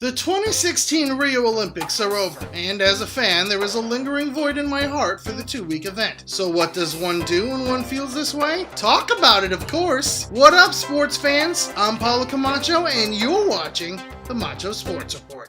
The 2016 Rio Olympics are over, and as a fan, there is a lingering void in my heart for the two-week event. So what does one do when one feels this way? Talk about it, of course! What up, sports fans? I'm Paulo Camacho, and you're watching the Macho Sports Report.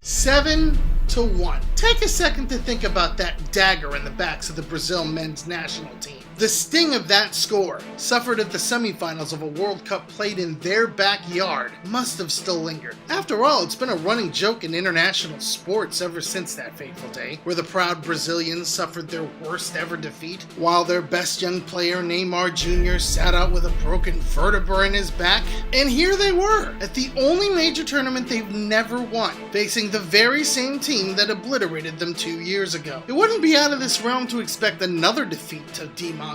7-1. Take a second to think about that dagger in the backs of the Brazil men's national team. The sting of that score, suffered at the semifinals of a World Cup played in their backyard, must have still lingered. After all, it's been a running joke in international sports ever since that fateful day, where the proud Brazilians suffered their worst ever defeat, while their best young player, Neymar Jr., sat out with a broken vertebra in his back. And here they were, at the only major tournament they've never won, facing the very same team that obliterated them 2 years ago. It wouldn't be out of this realm to expect another defeat to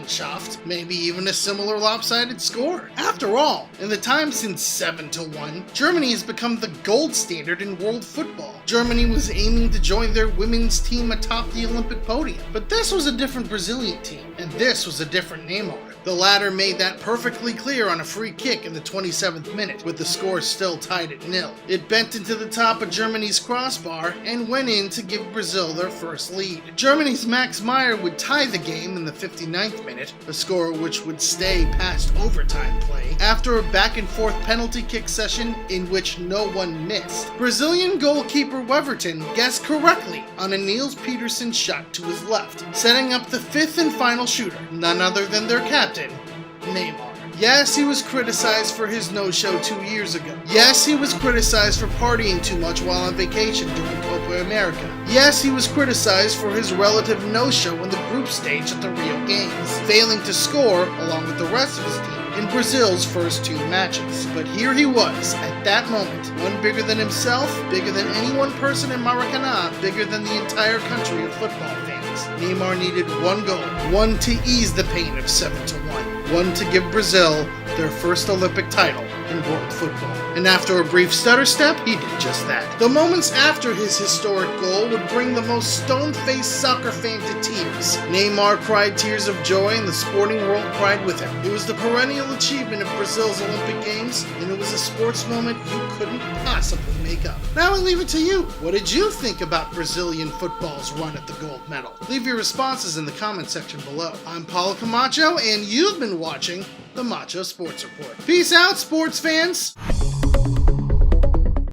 Shaft, maybe even a similar lopsided score. After all, in the time since 7-1, Germany has become the gold standard in world football. Germany was aiming to join their women's team atop the Olympic podium, but this was a different Brazilian team, and this was a different Neymar. The latter made that perfectly clear on a free kick in the 27th minute, with the score still tied at 0. It bent into the top of Germany's crossbar and went in to give Brazil their first lead. Germany's Max Meyer would tie the game in the 59th minute, a score which would stay past overtime play, after a back-and-forth penalty kick session in which no one missed. Brazilian goalkeeper Weverton guessed correctly on a Niels Petersen shot to his left, setting up the fifth and final shooter, none other than their captain, Neymar. Yes, he was criticized for his no-show 2 years ago. Yes, he was criticized for partying too much while on vacation during Copa America. Yes, he was criticized for his relative no-show in the group stage at the Rio Games, failing to score, along with the rest of his team, in Brazil's first 2 matches. But here he was, at that moment, one bigger than himself, bigger than any one person in Maracanã, bigger than the entire country of football fans. Neymar needed one goal, one to ease the pain of 7-1, one to give Brazil their first Olympic title in world football. And after a brief stutter step, he did just that. The moments after his historic goal would bring the most stone-faced soccer fan to tears. Neymar cried tears of joy, and the sporting world cried with him. It was the perennial achievement of Brazil's Olympic Games, and it was a sports moment you couldn't possibly make up. Now I leave it to you. What did you think about Brazilian football's run at the gold medal? Leave your responses in the comment section below. I'm Paulo Camacho, and you've been watching the Macho Sports Report. Peace out, sports fans!